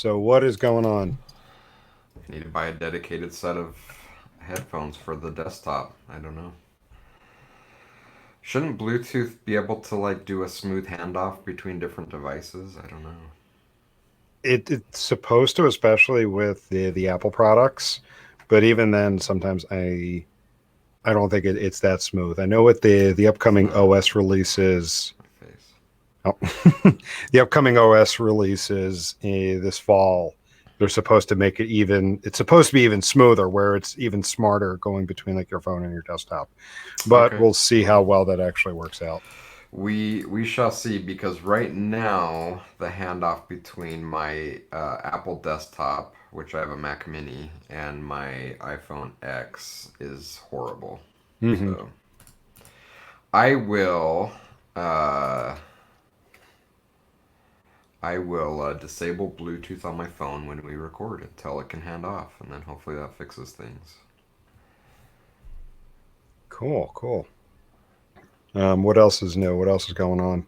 So what is going on? I need to buy a dedicated set of headphones for the desktop. I don't know. Shouldn't Bluetooth be able to do a smooth handoff between different devices? I don't know. It's supposed to, especially with the Apple products, but even then, sometimes I don't think it's that smooth. I know with the It's upcoming not OS releases, my face. oh, the upcoming OS releases this fall, they're supposed to make it even. It's supposed to be even smoother, where it's even smarter going between like your phone and your desktop. But Okay. we'll see how well that actually works out. We shall see because right now the handoff between my Apple desktop, which I have a Mac Mini, and my iPhone X is horrible. Hmm. So I will uh, I will disable Bluetooth on my phone when we record until it can hand off, and then hopefully that fixes things. Cool, cool. What else is new? What else is going on?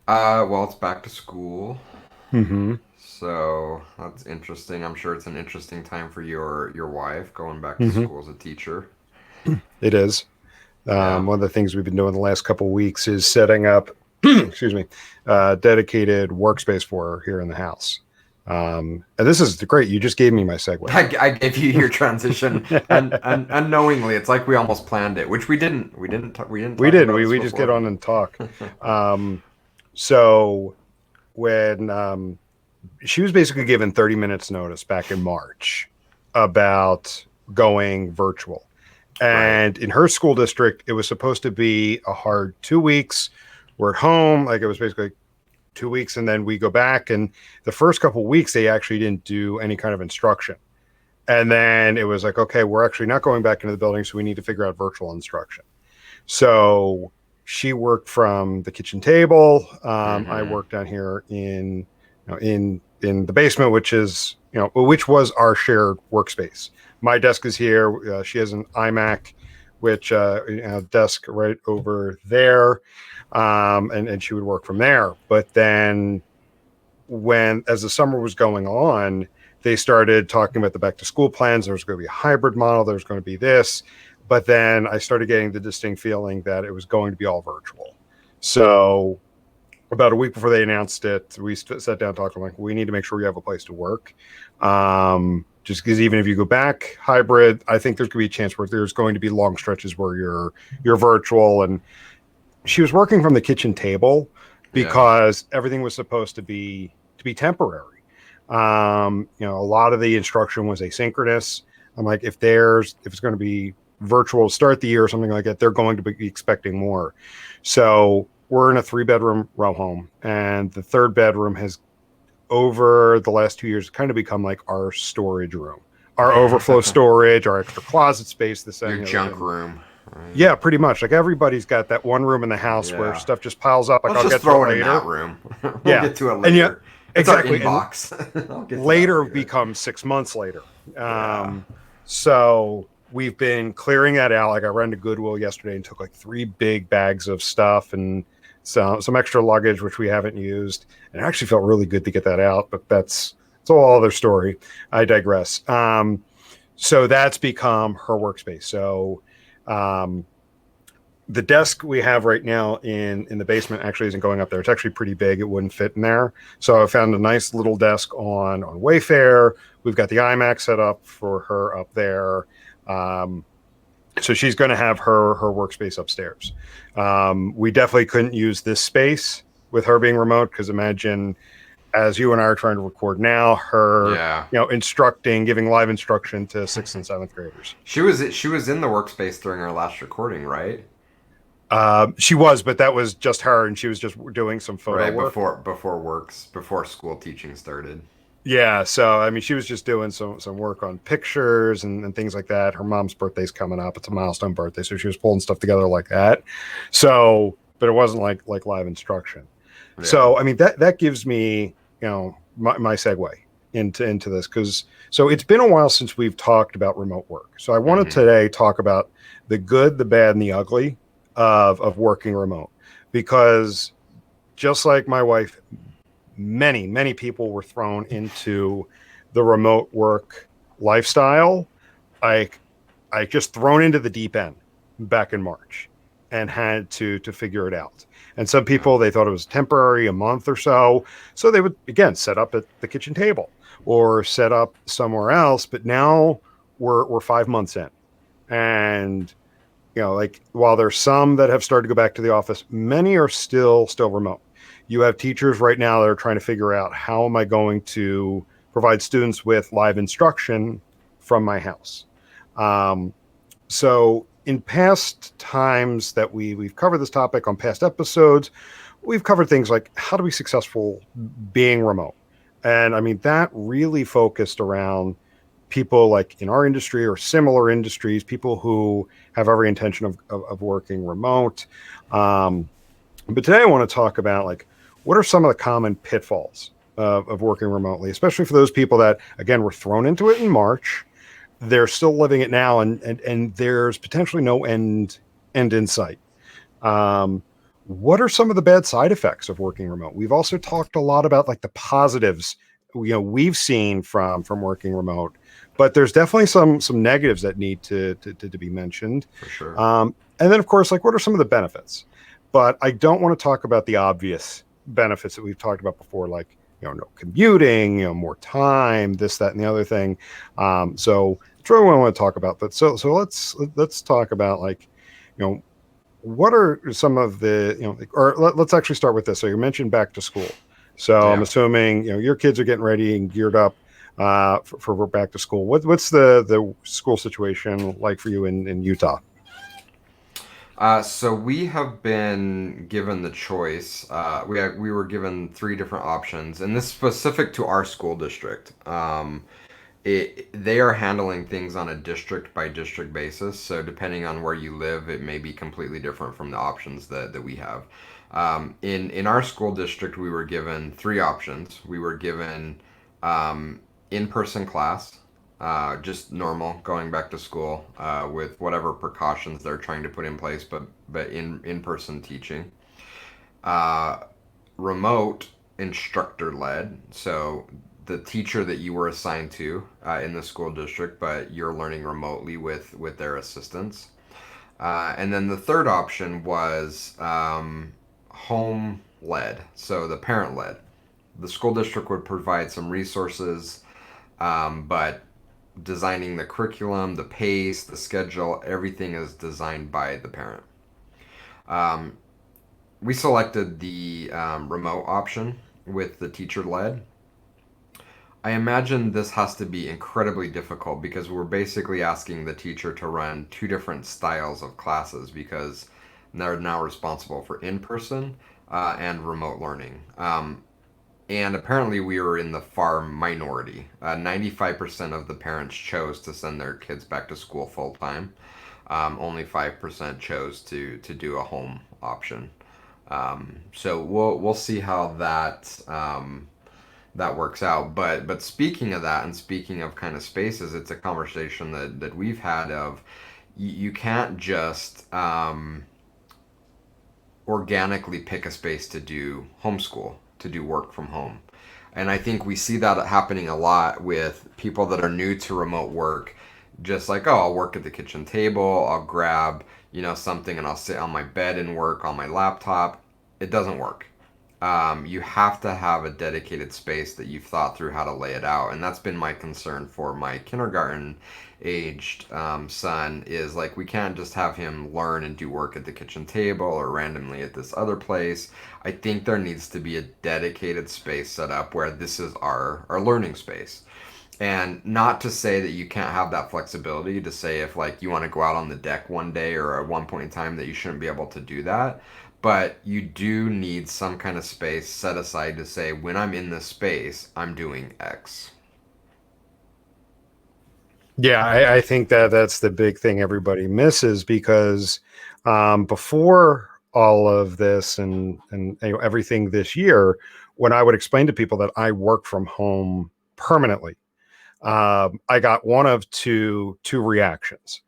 Well, it's back to school, Hmm. so that's interesting. I'm sure it's an interesting time for your wife going back to Hmm. school as a teacher. It is. Yeah. One of the things we've been doing the last couple of weeks is setting up, excuse me, dedicated workspace for her here in the house. And this is great. You just gave me my segue. I gave you your transition and unknowingly. It's like we almost planned it, which we didn't. We didn't We talk didn't. about We this we just get on beforehand. and talk. Um, so when she was basically given 30 minutes notice back in March about going virtual. Right. And in her school district, it was supposed to be a hard 2 weeks. We're at home. Like it was basically 2 weeks. And then we go back. And the first couple of weeks, they actually didn't do any kind of instruction. And then it was like, okay, we're actually not going back into the building. So we need to figure out virtual instruction. So she worked from the kitchen table. I Mm-hmm. worked down here in the basement, which was our shared workspace. My desk is here. She has an iMac, which desk right over there, and she would work from there. But then when as the summer was going on, they started talking about the back to school plans. There was going to be a hybrid model. There was going to be this, but then I started getting the distinct feeling that it was going to be all virtual. So about a week before they announced it, we sat down and talked. I'm like, we need to make sure we have a place to work. Just because even if you go back hybrid, I think there's going to be a chance where there's going to be long stretches where you're virtual. And she was working from the kitchen table Yeah. because everything was supposed to be temporary. A lot of the instruction was asynchronous. I'm like, if it's going to be virtual start the year or something like that, they're going to be expecting more. So we're in a 3 bedroom row home, and the third bedroom has over the last 2 years kind of become like our storage room, our overflow storage, our extra closet space, this Your and the other junk thing. room. Right. Yeah, pretty much. Like everybody's got that one room in the house where Yeah. stuff just piles up. Like Let's I'll just get to it throw it in that later. room. We'll Yeah, get to it and yeah, later. It's our exactly. And inbox. I'll get to that later later. becomes 6 months later. Yeah. So we've been clearing that out. Like I ran to Goodwill yesterday and took like 3 big bags of stuff and some extra luggage which we haven't used. And it actually felt really good to get that out, but that's a whole other story. I digress. So that's become her workspace. So um, the desk we have right now in the basement actually isn't going up there. It's actually pretty big. It wouldn't fit in there. So I found a nice little desk on Wayfair. We've got the iMac set up for her up there. Um, so she's going to have her workspace upstairs. We definitely couldn't use this space with her being remote because imagine as you and I are trying to record now, her Yeah. instructing, giving live instruction to sixth and seventh graders. She was in the workspace during our last recording, right? She was, but that was just her, and she was just doing some photo Right work. before school teaching started. Yeah, so I mean, she was just doing some work on pictures and things like that. Her mom's birthday's coming up; it's a milestone birthday, so she was pulling stuff together like that. So, but it wasn't like live instruction. Yeah. So, I mean, that gives me my segue into this because so it's been a while since we've talked about remote work. So I wanted Mm-hmm. today talk about the good, the bad, and the ugly of working remote because just like my wife many people were thrown into the remote work lifestyle. Like I just thrown into the deep end back in March and had to figure it out. And some Yeah. people they thought it was temporary, a month or so. So they would again set up at the kitchen table or set up somewhere else. But now we're 5 months in. And like while there's some that have started to go back to the office, many are still remote. You have teachers right now that are trying to figure out how am I going to provide students with live instruction from my house. Um, so in past times that we've covered this topic on past episodes, we've covered things like how to be successful being remote. And I mean, that really focused around people like in our industry or similar industries, people who have every intention of working remote. Um, but today I want to talk about like what are some of the common pitfalls of working remotely, especially for those people that again were thrown into it in March. They're still living it now, and there's potentially no end in sight. Um, what are some of the bad side effects of working remote? We've also talked a lot about like the positives we've seen from working remote, but there's definitely some negatives that need to be mentioned. For sure. And then of course, like what are some of the benefits? But I don't want to talk about the obvious benefits that we've talked about before, like no commuting, more time, this, that, and the other thing. So that's really what I want to talk about. But so let's talk about like you know what are some of the or let's actually start with this. So you mentioned back to school. So I'm Yeah. assuming your kids are getting ready and geared up for back to school. What's the school situation like for you in Utah? So we have been given the choice. We were given three different options, and this is specific to our school district. They are handling things on a district by district basis. So depending on where you live, it may be completely different from the options that we have. In our school district, we were given three options. We were given in-person class, just normal going back to school with whatever precautions they're trying to put in place, but in-person teaching. Uh, Remote instructor led, so the teacher that you were assigned to in the school district, but you're learning remotely with their assistance. And then the third option was home led, so the parent led. The school district would provide some resources, but designing the curriculum, the pace, the schedule, everything is designed by the parent. Um, we selected the remote option with the teacher led. I imagine this has to be incredibly difficult because we're basically asking the teacher to run two different styles of classes because they're now responsible for in person and remote learning. And apparently, we were in the far minority. 95% of the parents chose to send their kids back to school full time. Only 5% chose to do a home option. So we'll see how that works out. But speaking of that, and speaking of kind of spaces, it's a conversation that we've had of you can't just organically pick a space to do homeschool, to do work from home. And I think we see that happening a lot with people that are new to remote work. Just like, oh, I'll work at the kitchen table, I'll grab, something and I'll sit on my bed and work on my laptop. It doesn't work. You have to have a dedicated space that you've thought through how to lay it out. And that's been my concern for my kindergarten aged son is like we can't just have him learn and do work at the kitchen table or randomly at this other place. I think there needs to be a dedicated space set up where this is our learning space. And not to say that you can't have that flexibility to say if like you want to go out on the deck one day or at one point in time that you shouldn't be able to do that. But you do need some kind of space set aside to say when I'm in this space, I'm doing X. Yeah, I think that that's the big thing everybody misses because before all of this and everything this year, when I would explain to people that I work from home permanently, I got one of two reactions.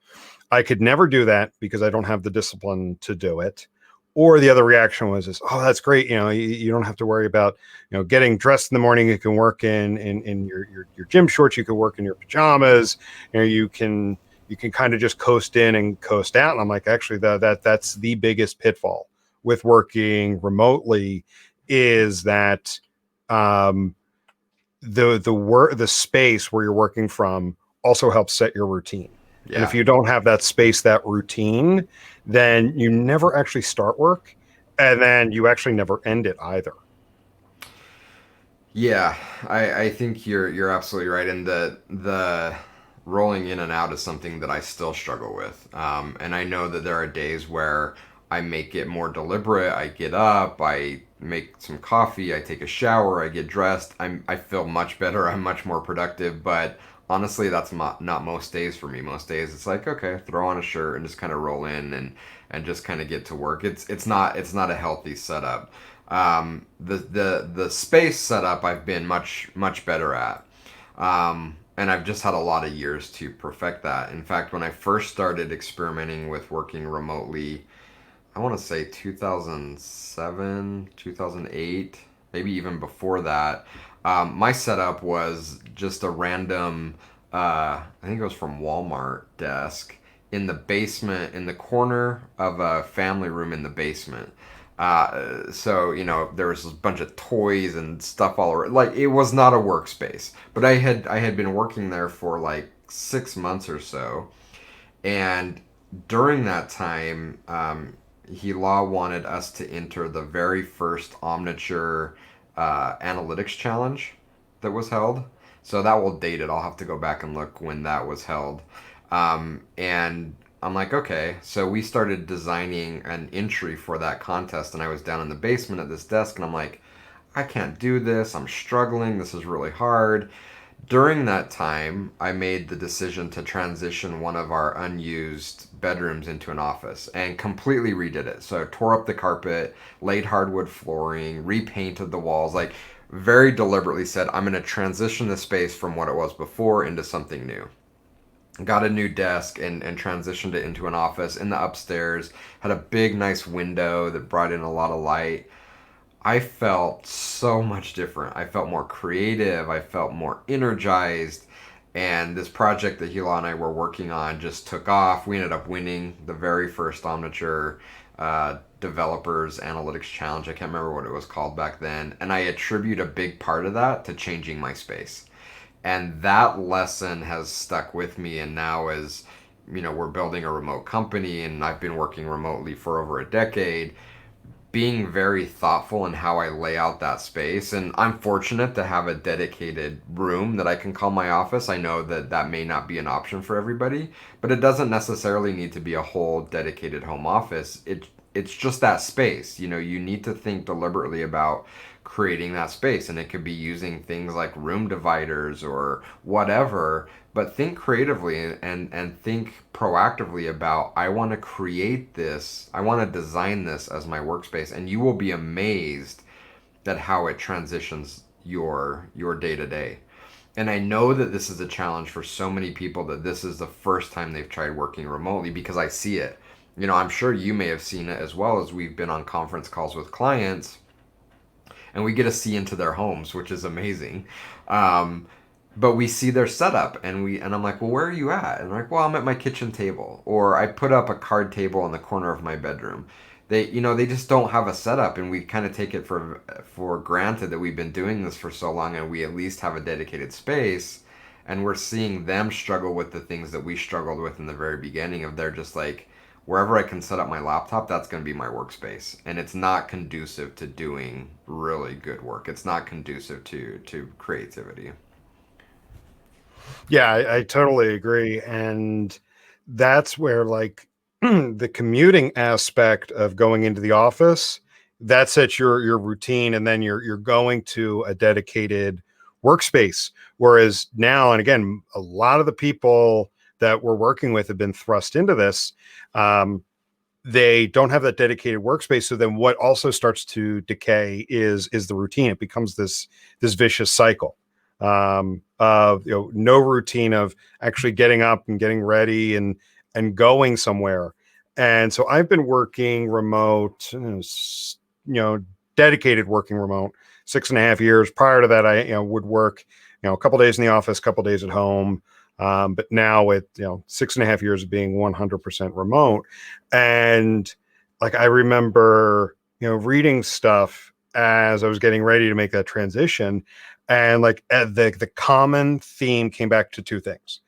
I could never do that because I don't have the discipline to do it, Or the other reaction was, is, oh, that's great. You don't have to worry about, getting dressed in the morning. You can work in your gym shorts. You can work in your pajamas. You can kind of just coast in and coast out. And I'm like, actually, that's the biggest pitfall with working remotely, is that um, the space where you're working from also helps set your routine. And if Yeah. you don't have that space, that routine, then you never actually start work, and then you actually never end it either. Yeah, I think you're absolutely right, and the rolling in and out is something that I still struggle with. And I know that there are days where I make it more deliberate. I get up, I make some coffee, I take a shower, I get dressed. I feel much better. I'm much more productive. But honestly, that's not most days for me. Most days it's like, okay, throw on a shirt and just kind of roll in and just kind of get to work. It's not a healthy setup. The space setup I've been much better at, and I've just had a lot of years to perfect that. In fact, when I first started experimenting with working remotely, I want to say 2007, 2008, maybe even before that. My setup was just a random, I think it was from Walmart desk in the basement, in the corner of a family room in the basement. So there was a bunch of toys and stuff all around. Like it was not a workspace, but I had been working there for like 6 months or so, and during that time, Hila wanted us to enter the very first Omniture analytics challenge that was held. So that will date it. I'll have to go back and look when that was held. And I'm like, okay. So we started designing an entry for that contest, and I was down in the basement at this desk, and I'm like, I can't do this. I'm struggling. This is really hard. During that time, I made the decision to transition one of our unused bedrooms into an office and completely redid it. So, I tore up the carpet, laid hardwood flooring, repainted the walls, like very deliberately said, I'm going to transition the space from what it was before into something new. Got a new desk and transitioned it into an office in the upstairs, had a big, nice window that brought in a lot of light. I felt so much different. I felt more creative. I felt more energized. And this project that Hila and I were working on just took off. We ended up winning the very first Omniture Developers Analytics Challenge. I can't remember what it was called back then. And I attribute a big part of that to changing my space. And that lesson has stuck with me. And now, as we're building a remote company and I've been working remotely for over a decade, being very thoughtful in how I lay out that space. And I'm fortunate to have a dedicated room that I can call my office. I know that that may not be an option for everybody, but it doesn't necessarily need to be a whole dedicated home office. It's just that space. You need to think deliberately about creating that space, and it could be using things like room dividers or whatever, but think creatively and think proactively about, I want to create this, I want to design this as my workspace, and you will be amazed at how it transitions your day to day. And I know that this is a challenge for so many people, that this is the first time they've tried working remotely, because I see it. I'm sure you may have seen it as well, as we've been on conference calls with clients and we get to see into their homes, which is amazing. Um, but we see their setup, and I'm like, well, where are you at? And they're like, well, I'm at my kitchen table, or I put up a card table in the corner of my bedroom. They just don't have a setup, and we kind of take it for granted that we've been doing this for so long, and we at least have a dedicated space. And we're seeing them struggle with the things that we struggled with in the very beginning. Of, they're just like, wherever I can set up my laptop, that's going to be my workspace. And it's not conducive to doing really good work. It's not conducive to creativity. Yeah, I totally agree. And that's where, like, the commuting aspect of going into the office, that sets your routine, and then you're going to a dedicated workspace. Whereas now, and again, a lot of the people that we're working with have been thrust into this. They don't have that dedicated workspace. So then what also starts to decay is the routine. It becomes this vicious cycle of no routine of actually getting up and getting ready and going somewhere. And so I've been working remote, dedicated working remote 6.5 years. Prior to that, I would work, a couple days in the office, a couple days at home. But now with 6.5 years of being 100% remote, and like I remember, reading stuff as I was getting ready to make that transition, and like the common theme came back to two things.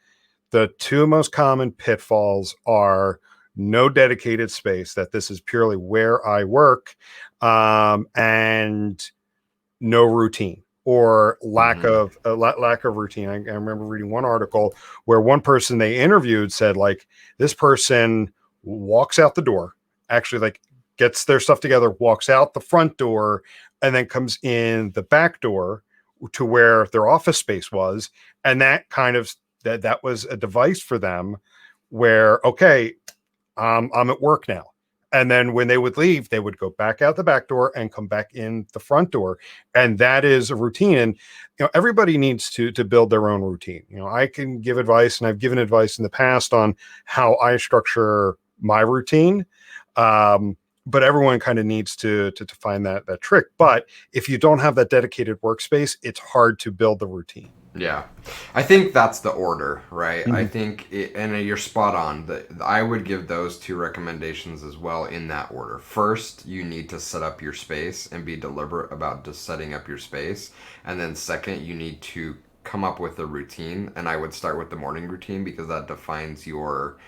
The two most common pitfalls are no dedicated space, that this is purely where I work, and no routine, or lack Mm-hmm. of lack of routine. I remember reading one article where one person they interviewed said, like, this person walks out the door, actually, like, gets their stuff together, walks out the front door, and then comes in the back door to where their office space was, and that kind of that was a device for them where, okay, I'm at work now. And then when they would leave, they would go back out the back door and come back in the front door. And that is a routine. And everybody needs to build their own routine. I can give advice, and I've given advice in the past on how I structure my routine. But everyone kind of needs to find that trick. But if you don't have that dedicated workspace, it's hard to build the routine. Yeah, I think that's the order, right? I Mhm. think, and you're spot on. I would give those two recommendations as well in that order. First, you need to set up your space and be deliberate about just setting up your space, and then second, you need to come up with a routine. And I would start with the morning routine because that defines your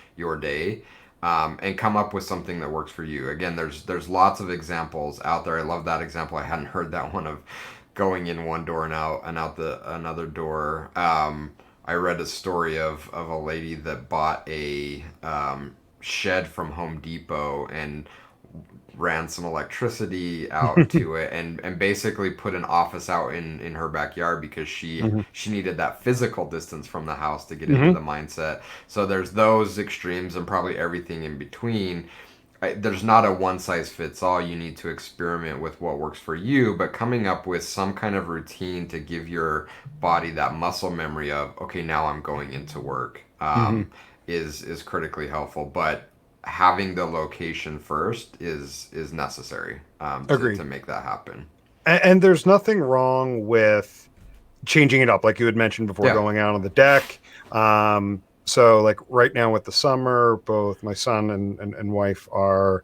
day. And come up with something that works for you. Again, there's lots of examples out there. I love that example. I hadn't heard that one of going in one door and out the another door. I read a story of a lady that bought a shed from Home Depot and ran some electricity out to it and basically put an office out in her backyard because she Mhm. she needed that physical distance from the house to get into Mhm. the mindset. So there's those extremes and probably everything in between. There's not a one size fits all. You need to experiment with what works for you, but coming up with some kind of routine to give your body that muscle memory of, okay, now I'm going into work, Mhm. is critically helpful. But having the location first is necessary, to Agreed. make that happen. And there's nothing wrong with changing it up, like you had mentioned before, Yeah. going out on the deck. So like right now with the summer, both my son and wife are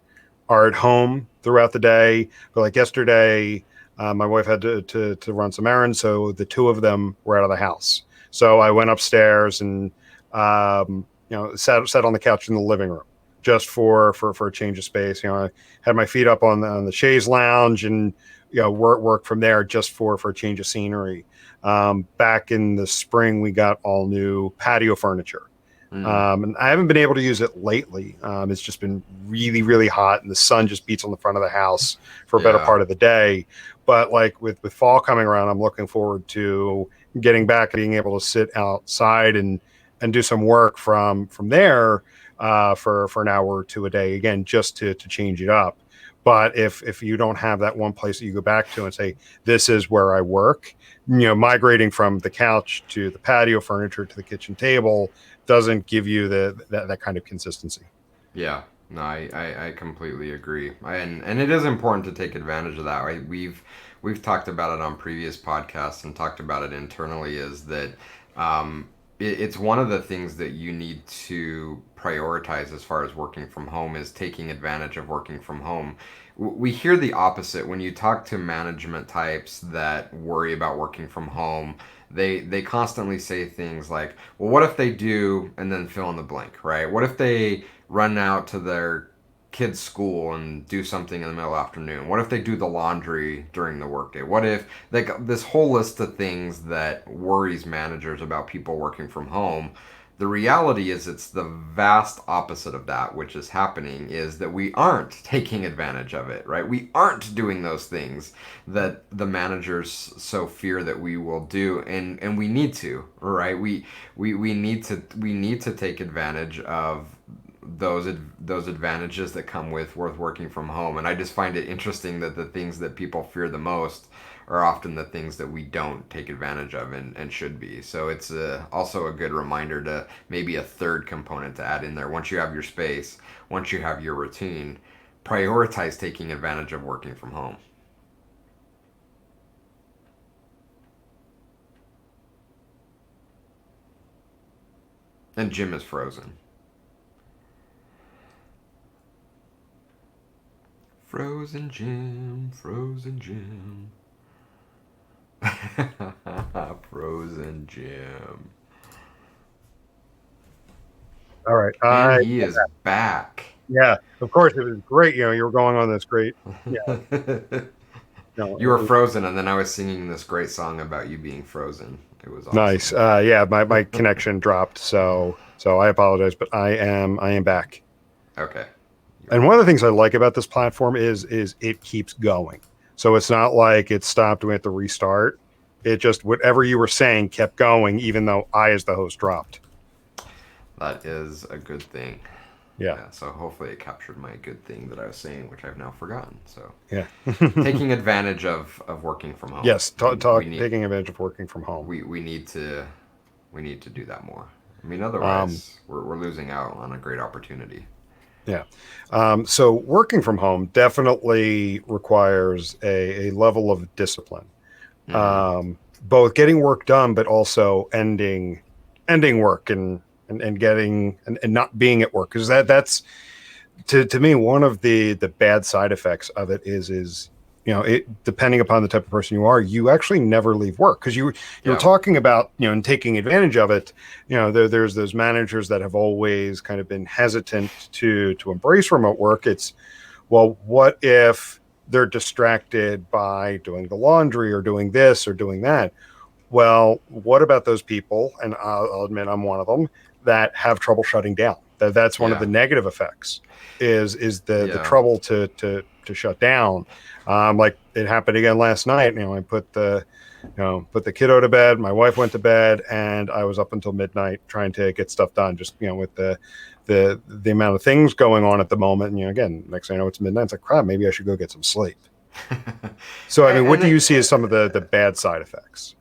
at home throughout the day. But like yesterday, my wife had to run some errands, so the two of them were out of the house. So I went upstairs and sat on the couch in the living room just for a change of space. I had my feet up on the chaise lounge, and work from there just for a change of scenery. Back in the spring, we got all new patio furniture. Mm, And I haven't been able to use it lately. It's just been really, really hot, and the sun just beats on the front of the house for a better yeah. part of the day. But like with fall coming around, I'm looking forward to getting back and being able to sit outside and do some work from there, for an hour or two a day, again, just to change it up. But if you don't have that one place that you go back to and say, this is where I work, migrating from the couch to the patio furniture to the kitchen table doesn't give you that kind of consistency. Yeah, no, I completely agree. And it is important to take advantage of that, right? We've talked about it on previous podcasts and talked about it internally, is that it's one of the things that you need to prioritize as far as working from home is taking advantage of working from home. We hear the opposite when you talk to management types that worry about working from home. They constantly say things like, well, what if they do, and then fill in the blank, right? What if they run out to their kids' school and do something in the middle of the afternoon? What if they do the laundry during the workday? What if like this whole list of things that worries managers about people working from home? The reality is it's the vast opposite of that, which is happening is that we aren't taking advantage of it, right? We aren't doing those things that the managers so fear that we will do, and we need to, right? We need to take advantage of those advantages that come with working from home. And I just find it interesting that the things that people fear the most are often the things that we don't take advantage of and should be. So it's also a good reminder to maybe a third component to add in there. Once you have your space, once you have your routine, prioritize taking advantage of working from home. And Jim is frozen. Frozen Jim, frozen Jim. Frozen Jim. All right. And he is back. Yeah, of course it was great. You were going on this great. Yeah. You were No, frozen, and then I was singing this great song about you being frozen. It was nice. awesome. Yeah, my connection dropped, so I apologize, but I am back. Okay, you And are one of the back. things I like about this platform is it keeps going. So it's not like it stopped and we have to restart. It just whatever you were saying kept going, even though I, as the host, dropped. That is a good thing. Yeah, Yeah, so hopefully it captured my good thing that I was saying, which I've now forgotten. So yeah. taking advantage of working from home. Yes, We need taking advantage of working from home. we need to do that more. I mean, Um, otherwise we're losing out on a great opportunity. yeah. So working from home definitely requires a level of discipline. Mm-hmm. Both getting work done, but also ending work and getting and not being at work, because that's to me one of the bad side effects of it is it depending upon the type of person you are, you actually never leave work, because you were Yeah. talking about and taking advantage of it. There's those managers that have always kind of been hesitant to embrace remote work. It's, well, what if they're distracted by doing the laundry or doing this or doing that? Well, what about those people? And I'll admit I'm one of them that have trouble shutting down. That's one of the Yeah. negative effects is the Yeah. trouble to shut down. Like it happened again last night. I put the kiddo to bed. My wife went to bed, and I was up until midnight trying to get stuff done. Just with the amount of things going on at the moment. And again, next thing I know, it's midnight. It's like, crap, maybe I should go get some sleep. So, I mean, what and do you it, see as some of the bad side effects?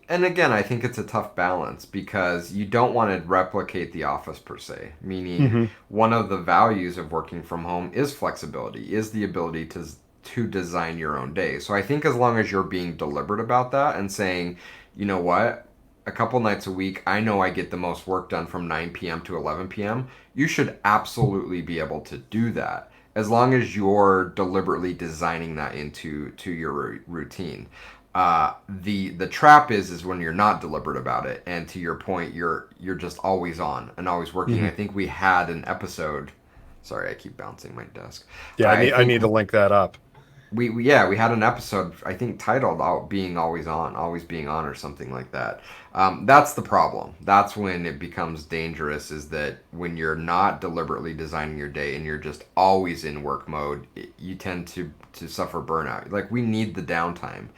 and again, I think it's a tough balance because you don't want to replicate the office per se. Meaning, Mm-hmm. one of the values of working from home is flexibility, is the ability to design your own day. So I think as long as you're being deliberate about that and saying, you know what, a couple nights a week, I know I get the most work done from 9 p.m. to 11 p.m. You should absolutely be able to do that as long as you're deliberately designing that into your routine. The trap is when you're not deliberate about it, and to your point, you're just always on and always working. Mm-hmm. I think we had an episode. Sorry, I keep bouncing my desk. Yeah, I I think need to link that up. we had an episode I think titled "Out Being Always On," always being on, or something like that. That's the problem. That's when it becomes dangerous. Is that when you're not deliberately designing your day and you're just always in work mode, you tend to suffer burnout. Like we need the downtime.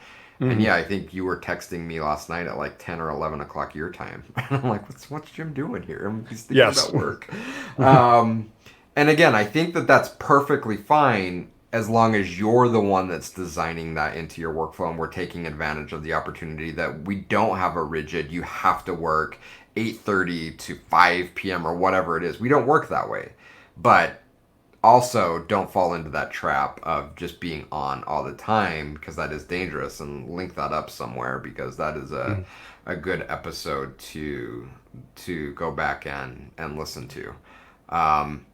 And Mm-hmm. yeah, I think you were texting me last night at like 10 or 11 o'clock your time. And I'm like, what's Jim doing here? He's thinking Yes. about work. Um, and again, I think that that's perfectly fine as long as you're the one that's designing that into your workflow and we're taking advantage of the opportunity that we don't have a rigid, you have to work 8:30 to 5 p.m. or whatever it is. We don't work that way. But also don't fall into that trap of just being on all the time because that is dangerous, and link that up somewhere because that is Mhm. a good episode to go back and listen to. um,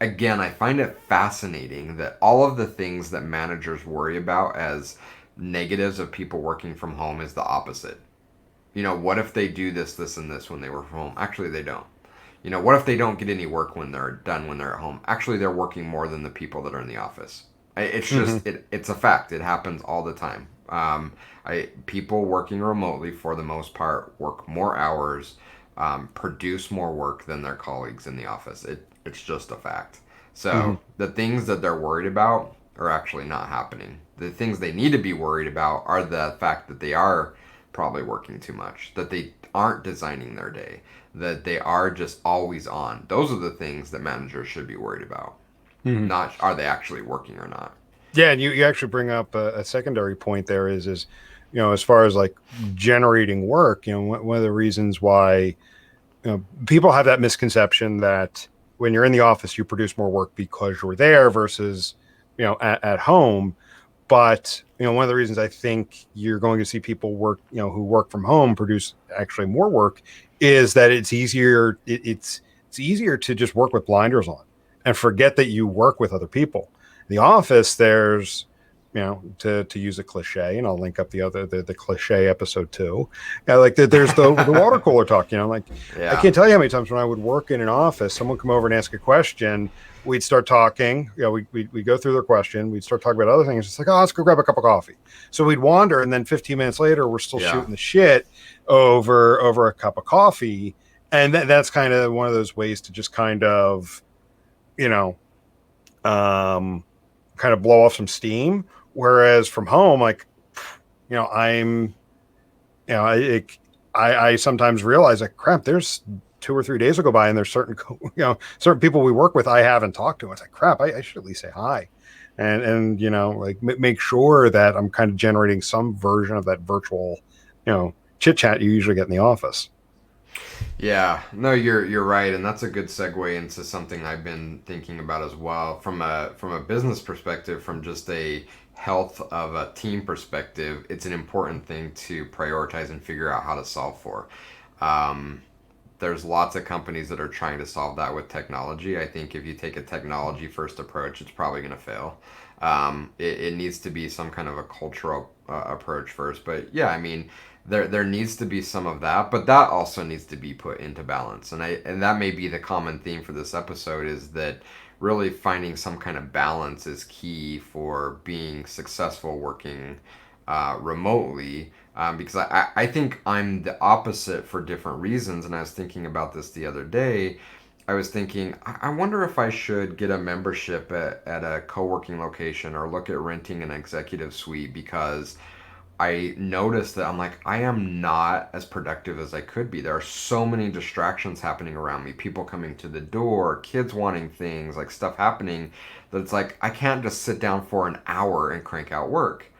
Again, I find it fascinating that all of the things that managers worry about as negatives of people working from home is the opposite. What if they do this and this when they work from home? Actually, they don't. What if they don't get any work when they're done when they're at home? Actually, they're working more than the people that are in the office. It's Mhm. just it's a fact. It happens all the time. People working remotely for the most part work more hours, produce more work than their colleagues in the office. It's just a fact. Mhm. So the things that they're worried about are actually not happening. The things they need to be worried about are the fact that they are probably working too much, that they aren't designing their day, that they are just always on. Those are the things that managers should be worried about. Mhm. Not are they actually working or not. Yeah, and you actually bring up a secondary point there is as far as like generating work, one of the reasons why people have that misconception that when you're in the office, you produce more work because you're there versus, at home. But, one of the reasons I think you're going to see people work, who work from home produce actually more work is that it's easier. It's easier to just work with blinders on and forget that you work with other people. In the office, there's, to use a cliche, and I'll link up the cliche episode too. Yeah, like there's the water cooler talk. Like I Yeah. can't tell you how many times when I would work in an office, someone come over and ask a question, we'd start talking. We go through their question. We'd start talking about other things. It's like, oh, let's go grab a cup of coffee. So we'd wander, and then 15 minutes later, we're still Yeah. shooting the shit over a cup of coffee. And that's kind of one of those ways to just kind of, you know, um, kind of blow off some steam. Whereas from home, like, I'm, I sometimes realize like, crap, there's 2 or 3 days will go by and there's certain people we work with I haven't talked to. It's like, crap, I should at least say hi, and like make sure that I'm kind of generating some version of that virtual, chit chat you usually get in the office. Yeah, no, you're right, and that's a good segue into something I've been thinking about as well from a business perspective, from just a health of a team perspective. It's an important thing to prioritize and figure out how to solve for. Um, there's lots of companies that are trying to solve that with technology. I think if you take a technology first approach, it's probably going to fail. It needs to be some kind of a cultural approach first. But yeah, I mean, there needs to be some of that, but that also needs to be put into balance. And that may be the common theme for this episode, is that really finding some kind of balance is key for being successful working remotely. Because I think I'm the opposite for different reasons. And I was thinking about this the other day. I was thinking, I wonder if I should get a membership at a co working location or look at renting an executive suite, because I noticed that I'm like, I am not as productive as I could be. There are so many distractions happening around me. People coming to the door, kids wanting things, like stuff happening, that it's like I can't just sit down for an hour and crank out work.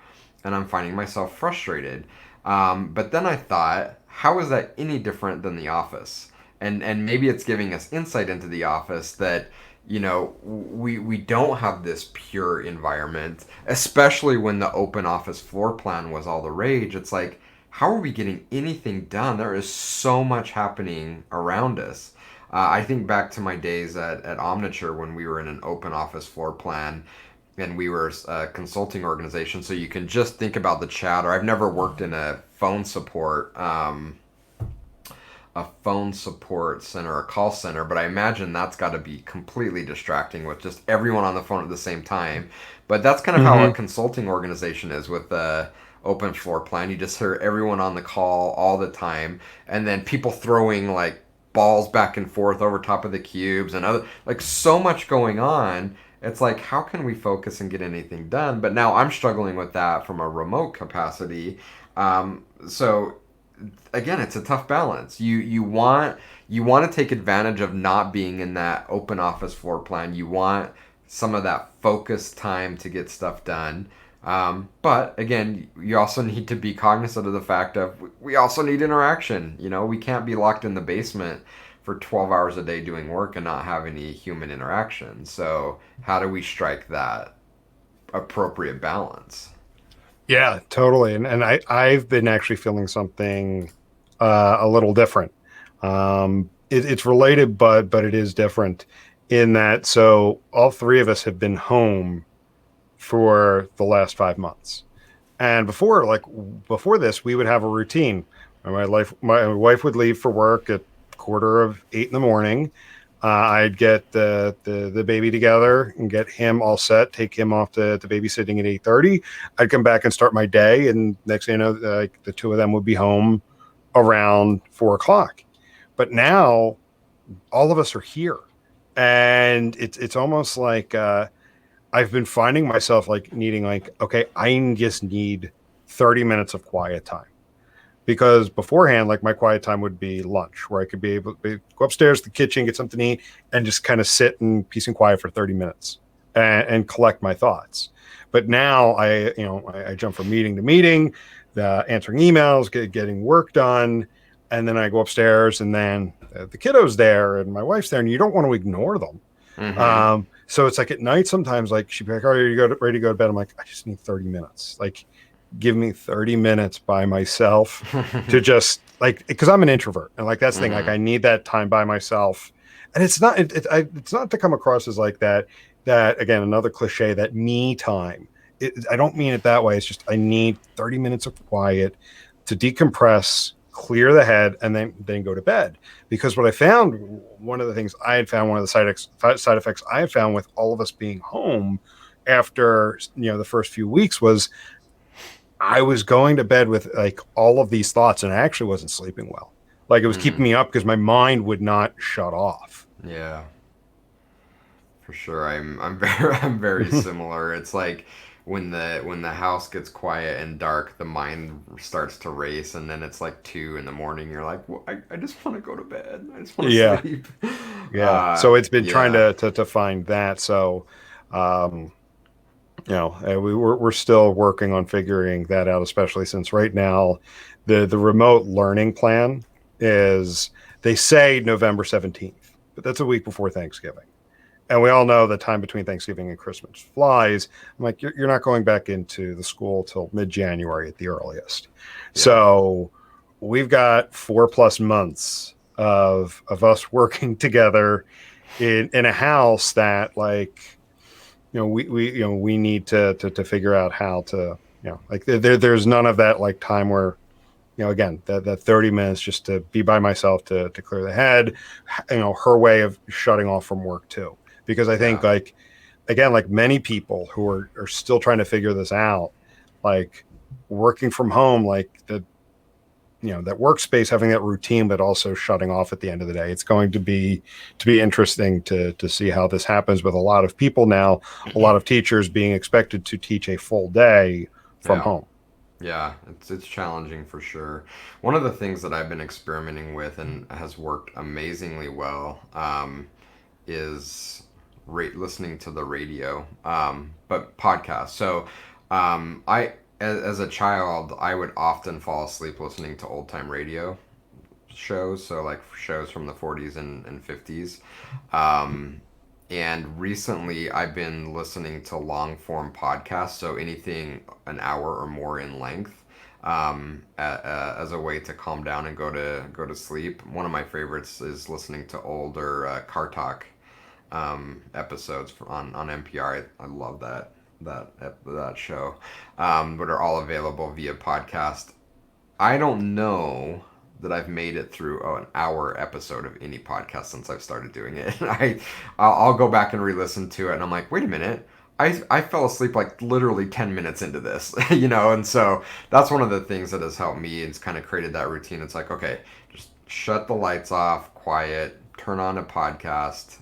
And I'm finding myself frustrated. But then I thought, how is that any different than the office? And maybe it's giving us insight into the office that, we don't have this pure environment, especially when the open office floor plan was all the rage. It's like, how are we getting anything done? There is so much happening around us. I think back to my days at Omniture when we were in an open office floor plan, and we were a consulting organization. So you can just think about the chatter. I've never worked in a phone support center, a call center, but I imagine that's got to be completely distracting with just everyone on the phone at the same time. But that's kind of how a Mm-hmm. consulting organization is with the open floor plan. You just hear everyone on the call all the time, and then people throwing like balls back and forth over top of the cubes and other, like, so much going on. It's like, how can we focus and get anything done? But now I'm struggling with that from a remote capacity. So again, it's a tough balance. You want to take advantage of not being in that open office floor plan. You want some of that focused time to get stuff done. But again, you also need to be cognizant of the fact of we also need interaction. We can't be locked in the basement for 12 hours a day doing work and not have any human interaction. So how do we strike that appropriate balance? Yeah, totally. And I've been actually feeling something a little different. It's related, but it is different in that. So all three of us have been home for the last 5 months. And before this, we would have a routine. My wife would leave for work at 7:45 in the morning. I'd get the baby together and get him all set, take him off to babysitting at 8:30. I'd come back and start my day, and next thing you know, the two of them would be home around 4 o'clock. But now all of us are here, and it's almost like I've been finding myself like needing like, okay, I just need 30 minutes of quiet time. Because beforehand, like my quiet time would be lunch, where I could be able to go upstairs to the kitchen, get something to eat, and just kind of sit in peace and quiet for 30 minutes and collect my thoughts. But now I jump from meeting to meeting. answering emails, getting work done, and then I go upstairs, and then the kiddo's there, and my wife's there, and you don't want to ignore them. Mm-hmm. So it's like at night sometimes, like she'd be like, "Oh, ready to go to bed?" I'm like, "I just need 30 minutes. Like, give me 30 minutes by myself to just like because I'm an introvert, and like that's the thing. Like Mm-hmm. I need that time by myself, and it's not to come across as like that again another cliche that me time. I don't mean it that way. It's just I need 30 minutes of quiet to decompress, clear the head, and then go to bed. Because what I found, one of the things I had found, one of the side effects I had found with all of us being home after the first few weeks was I was going to bed with like all of these thoughts, and I actually wasn't sleeping well. Like it was keeping Mm-hmm. me up because my mind would not shut off. Yeah, for sure. I'm very I'm very similar. It's like when the house gets quiet and dark, the mind starts to race, and then it's like 2 in the morning. You're like, well, I just want to go to bed. I just want to Yeah, sleep. yeah. So it's been trying Yeah, to find that. So, um, we're still working on figuring that out, especially since right now the remote learning plan is they say November 17th, but that's a week before Thanksgiving. And we all know the time between Thanksgiving and Christmas flies. I'm like, you're not going back into the school till mid-January at the earliest. yeah. So we've got 4+ months of us working together in a house that like we need to figure out how to like there's none of that like time where again that 30 minutes just to be by myself to clear the head, her way of shutting off from work too, because I think Yeah. like again like many people who are still trying to figure this out, like working from home, like that workspace, having that routine but also shutting off at the end of the day. It's going to be interesting to see how this happens with a lot of people now, a lot of teachers being expected to teach a full day from Yeah. home. Yeah, it's challenging for sure. One of the things that I've been experimenting with and has worked amazingly well is listening to the radio, but podcasts. So, as a child, I would often fall asleep listening to old time radio shows. So, like shows from the 40s and 50s. Um, and recently, I've been listening to long form podcasts, so anything an hour or more in length, as a way to calm down and go to sleep. One of my favorites is listening to older car talk episodes on NPR. I love that show, but are all available via podcast. I don't know that I've made it through an hour episode of any podcast since I've started doing it. I'll go back and re-listen to it, and I'm like, wait a minute. I fell asleep like literally 10 minutes into this, and so that's one of the things that has helped me. It's kind of created that routine. It's like, okay, just shut the lights off, quiet, turn on a podcast,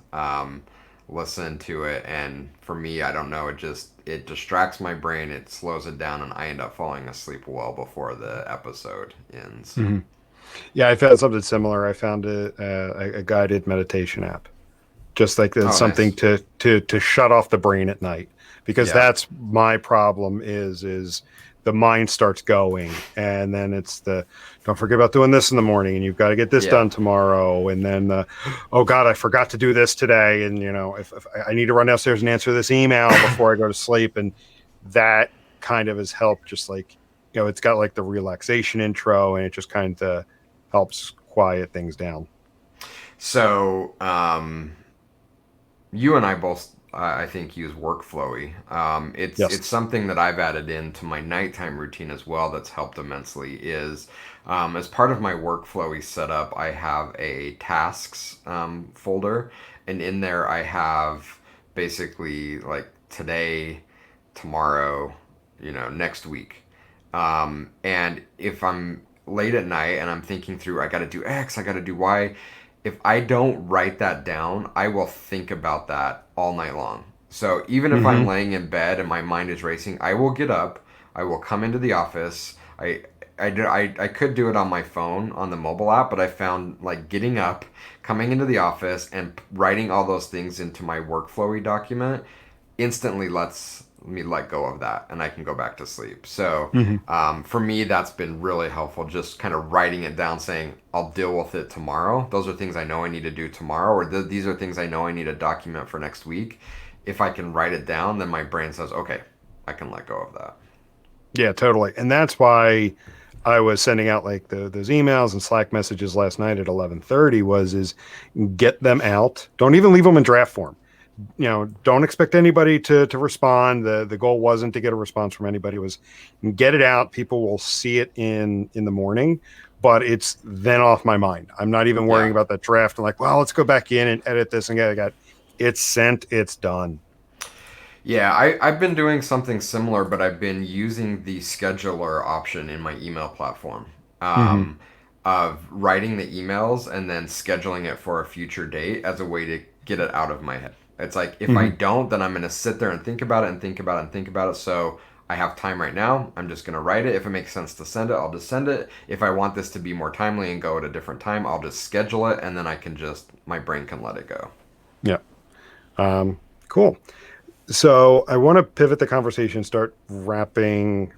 listen to it, and for me, I don't know, it distracts my brain, it slows it down, and I end up falling asleep well before the episode ends. Mhm. Yeah, I found something similar. I found a guided meditation app, just like Oh, something nice. to shut off the brain at night, because Yeah. that's my problem is the mind starts going, and then it's the don't forget about doing this in the morning, and you've got to get this Yeah. done tomorrow, and then oh god, I forgot to do this today, and if I need to run downstairs and answer this email before I go to sleep, and that kind of has helped, just like it's got like the relaxation intro, and it just kind of helps quiet things down. So, you and I both, I think, use Workflowy. It's Yes. something that I've added into my nighttime routine as well. That's helped immensely. Is as part of my Workflowy setup, I have a tasks folder, and in there I have basically like today, tomorrow, next week. And if I'm late at night and I'm thinking through, I got to do X, I got to do Y, if I don't write that down, I will think about that all night long. So even if I'm Hmm. laying in bed and my mind is racing, I will get up, I will come into the office. I could do it on my phone on the mobile app, but I found like getting up, coming into the office, and writing all those things into my workflowy document instantly lets let me let go of that and I can go back to sleep. So Hmm. for me, that's been really helpful. Just kind of writing it down, saying I'll deal with it tomorrow. Those are things I know I need to do tomorrow, or these are things I know I need to document for next week. If I can write it down, then my brain says, okay, I can let go of that. Yeah, totally. And that's why I was sending out like those emails and Slack messages last night at 11:30 was is get them out. Don't even leave them in draft form. Don't expect anybody to respond. The goal wasn't to get a response from anybody. It was get it out. People will see it in the morning, but it's then off my mind. I'm not even worrying Yeah. about that draft. I'm like, well, let's go back in and edit this and get it. Got it's sent. It's done. Yeah, I've been doing something similar, but I've been using the scheduler option in my email platform Hmm. um, of writing the emails and then scheduling it for a future date as a way to get it out of my head. It's like if I Hmm. don't, then I'm going to sit there and think about it and think about it and think about it. So I have time right now. I'm just going to write it. If it makes sense to send it, I'll just send it. If I want this to be more timely and go at a different time, I'll just schedule it and then I can just, my brain can let it go. Yeah. Cool. So I want to pivot the conversation, start wrapping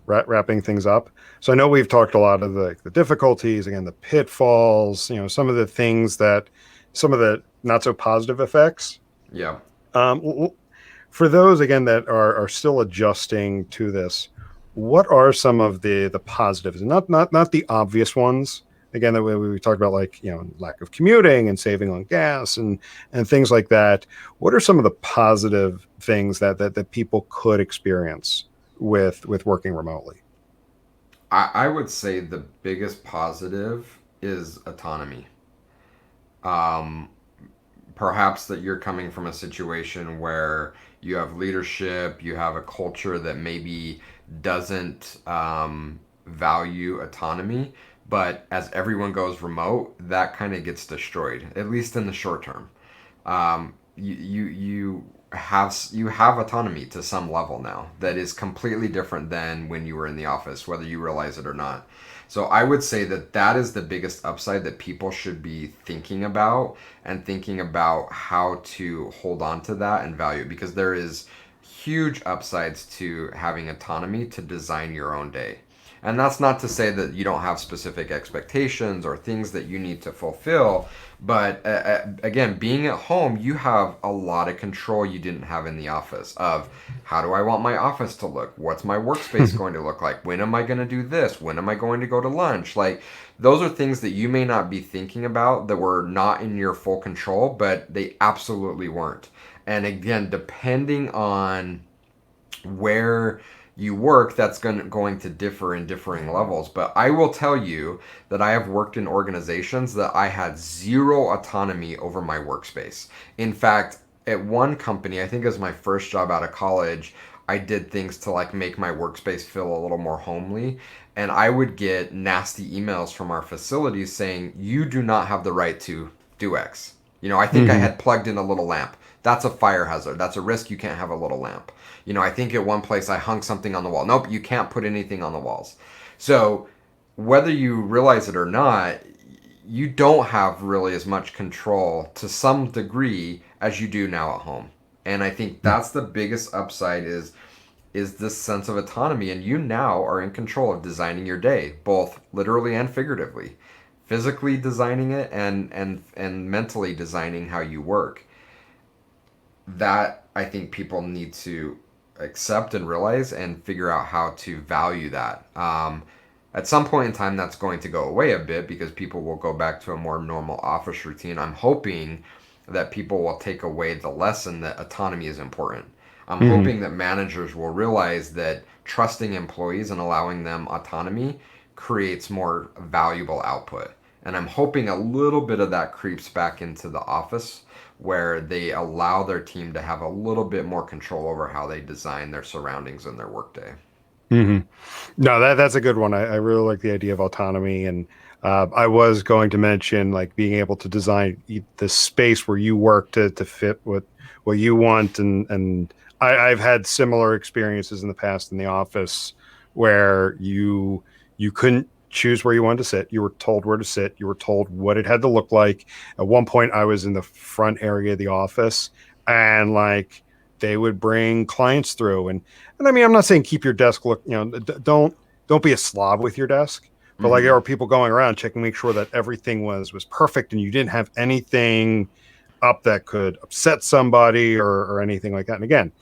things up. So I know we've talked a lot of the difficulties, again, the pitfalls, some of the things some of the not so positive effects. Yeah. Um, for those again that are still adjusting to this, what are some of the positives, and not the obvious ones? Again, that we talked about, like lack of commuting and saving on gas and things like that. What are some of the positive things that people could experience with working remotely? I would say the biggest positive is autonomy. Um, Perhaps that you're coming from a situation where you have leadership, you have a culture that maybe doesn't value autonomy, but as everyone goes remote, that kind of gets destroyed, at least in the short term. You have autonomy to some level now that is completely different than when you were in the office, whether you realize it or not. So I would say that that is the biggest upside that people should be thinking about and thinking about how to hold on to that and value it, because there is huge upsides to having autonomy to design your own day. And that's not to say that you don't have specific expectations or things that you need to fulfill, but again, being at home, you have a lot of control you didn't have in the office of how do I want my office to look? What's my workspace going to look like? When am I going to do this? When am I going to go to lunch? Like, those are things that you may not be thinking about that were not in your full control, but they absolutely weren't. And again, depending on where you work, that's going to differ in differing levels. But I will tell you that I have worked in organizations that I had zero autonomy over my workspace. In fact, at one company, I think it was my first job out of college, I did things to like make my workspace feel a little more homely. And I would get nasty emails from our facilities saying, you do not have the right to do X. I think I Hmm. had plugged in a little lamp. That's a fire hazard. That's a risk. You can't have a little lamp. I think at one place I hung something on the wall. Nope, you can't put anything on the walls. So, whether you realize it or not, you don't have really as much control to some degree as you do now at home. And I think that's the biggest upside is this sense of autonomy, and you now are in control of designing your day, both literally and figuratively. Physically designing it and mentally designing how you work. That I think people need to accept and realize and figure out how to value that. At some point in time, that's going to go away a bit because people will go back to a more normal office routine. I'm hoping that people will take away the lesson that autonomy is important. I'm Hmm. hoping that managers will realize that trusting employees and allowing them autonomy creates more valuable output. And I'm hoping a little bit of that creeps back into the office where they allow their team to have a little bit more control over how they design their surroundings and their workday. Hmm. No, that's a good one. I really like the idea of autonomy, and I was going to mention like being able to design the space where you work to fit what you want, and I've had similar experiences in the past in the office where you couldn't choose where you wanted to sit. You were told where to sit. You were told what it had to look like. At one point, I was in the front area of the office, and like they would bring clients through, and I mean, I'm not saying keep your desk look, don't be a slob with your desk, but like there Mm-hmm. were people going around checking, make sure that everything was perfect and you didn't have anything up that could upset somebody or anything like that. And again,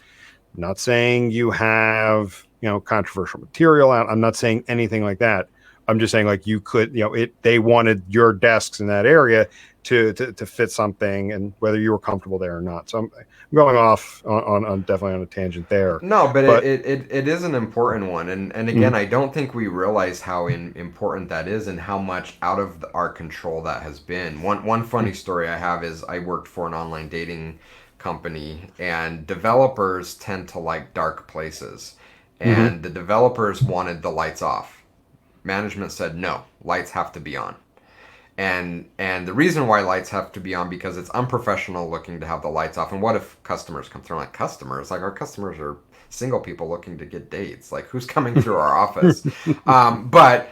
I'm not saying you have, controversial material out. I'm not saying anything like that. I'm just saying like you could, they wanted your desks in that area to fit something, and whether you were comfortable there or not. So I'm going off on definitely on a tangent there. No, but But it is an important one, and again, mm, I don't think we realize how important that is and how much out of our control that has been. One funny story I have is I worked for an online dating company, and developers tend to like dark places, mm-hmm, and the developers wanted the lights off. Management said no, lights have to be on. And the reason why lights have to be on because it's unprofessional looking to have the lights off. And what if customers come through? Like customers, like our customers are single people looking to get dates. Like who's coming through our office? But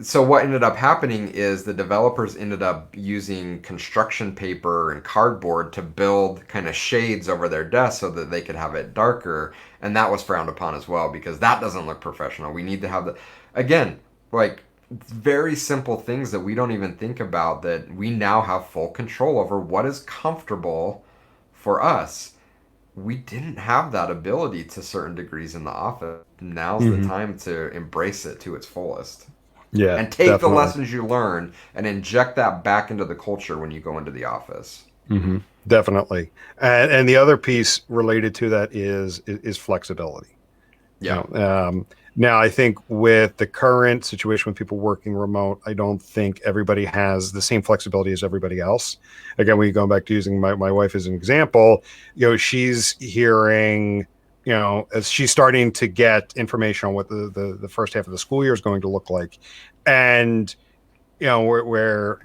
so what ended up happening is the developers ended up using construction paper and cardboard to build kind of shades over their desks so that they could have it darker, and that was frowned upon as well because that doesn't look professional. We need to have the again, like very simple things that we don't even think about that we now have full control over what is comfortable for us. We didn't have that ability to certain degrees in the office. Now's the mm-hmm. time to embrace it to its fullest Yeah, and take the definitely. lessons you learn and inject that back into the culture when you go into the office. Mm-hmm. Definitely. And the other piece related to that is flexibility. You Yeah, Now I think with the current situation with people working remote, I don't think everybody has the same flexibility as everybody else. Again, we go back to using my wife as an example. She's hearing, as she's starting to get information on what the first half of the school year is going to look like, and where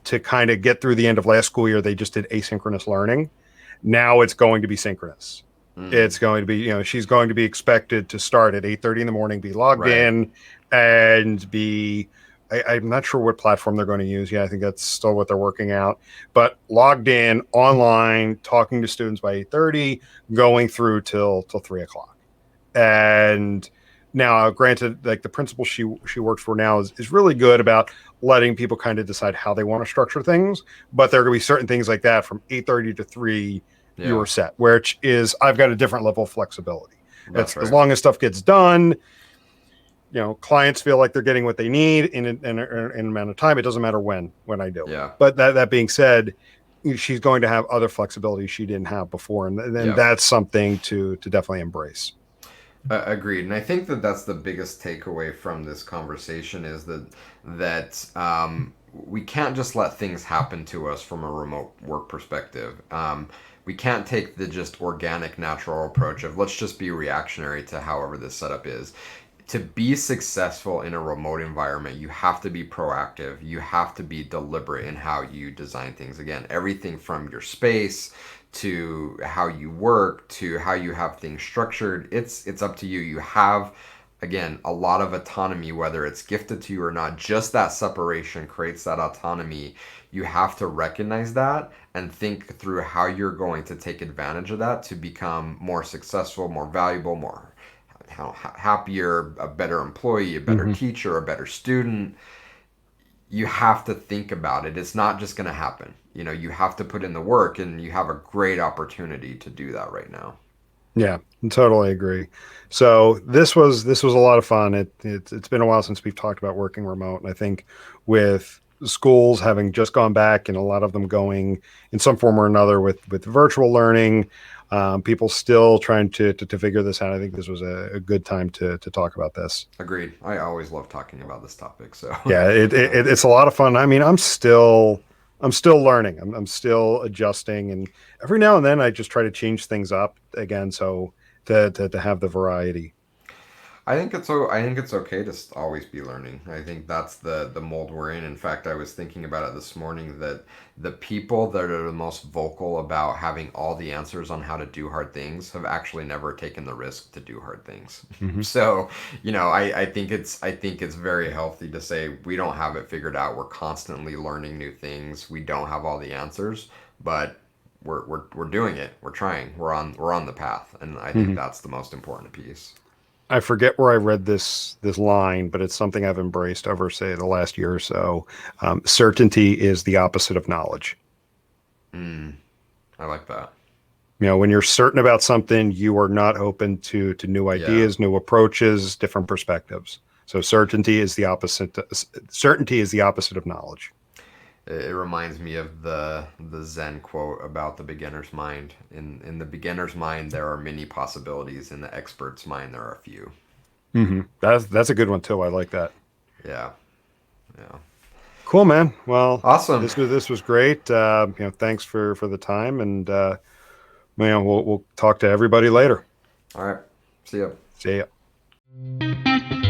to kind of get through the end of last school year, they just did asynchronous learning. Now it's going to be synchronous. mm, It's going to be, she's going to be expected to start at 8:30 in the morning, be logged right. in, and be. I'm not sure what platform they're going to use. Yeah, I think that's still what they're working out. But logged in online, talking to students by 8:30, going through till 3 o'clock. And now, granted, like the principal she works for now is really good about letting people kind of decide how they want to structure things. But there are going to be certain things like that from 8:30 to 3, Yeah, you're set, which is I've got a different level of flexibility. that's It's as right. long as stuff gets done, clients feel like they're getting what they need in an amount of time. It doesn't matter when I do it. Yeah, But that being said, she's going to have other flexibility she didn't have before, and then yeah. that's something to definitely embrace. Agreed, and I think that that's the biggest takeaway from this conversation is that we can't just let things happen to us from a remote work perspective. We can't take the just organic, natural approach of let's just be reactionary to however this setup is. To be successful in a remote environment, you have to be proactive. You have to be deliberate in how you design things. Again, everything from your space to how you work to how you have things structured. It's up to you. You have again a lot of autonomy whether it's gifted to you or not. Just that separation creates that autonomy. You have to recognize that and think through how you're going to take advantage of that to become more successful, more valuable, more happier, a better employee, a better Mm-hmm. teacher, a better student. You have to think about it. It's not just going to happen. You have to put in the work, and you have a great opportunity to do that right now. Yeah, totally agree. So this was a lot of fun. It's been a while since we've talked about working remote, and I think with schools having just gone back and a lot of them going in some form or another with virtual learning, people still trying to figure this out. I think this was a good time to talk about this. Agreed. I always love talking about this topic. So, Yeah, it's a lot of fun. I mean, I'm still learning. I'm still adjusting, and every now and then I just try to change things up again, so to have the variety. I think it's okay to always be learning. I think that's the mold we're in. In fact, I was thinking about it this morning that the people that are the most vocal about having all the answers on how to do hard things have actually never taken the risk to do hard things. Hmm. So, I think it's very healthy to say we don't have it figured out. We're constantly learning new things. We don't have all the answers, but we're doing it. We're trying. We're on the path, and I think Mhm. that's the most important piece. I forget where I read this line, but it's something I've embraced over, say, the last year or so. Certainty is the opposite of knowledge. Mm, I like that. When you're certain about something, you are not open to new Yeah. ideas, new approaches, different perspectives. So certainty is the opposite. Certainty is the opposite of knowledge. It reminds me of the Zen quote about the beginner's mind. In the beginner's mind, there are many possibilities. In the expert's mind, there are a few. That's a good one too. I like that. Yeah. Yeah. Cool, man. Well, Awesome. this was great. Thanks for the time, and we'll talk to everybody later. All right. See ya. See ya.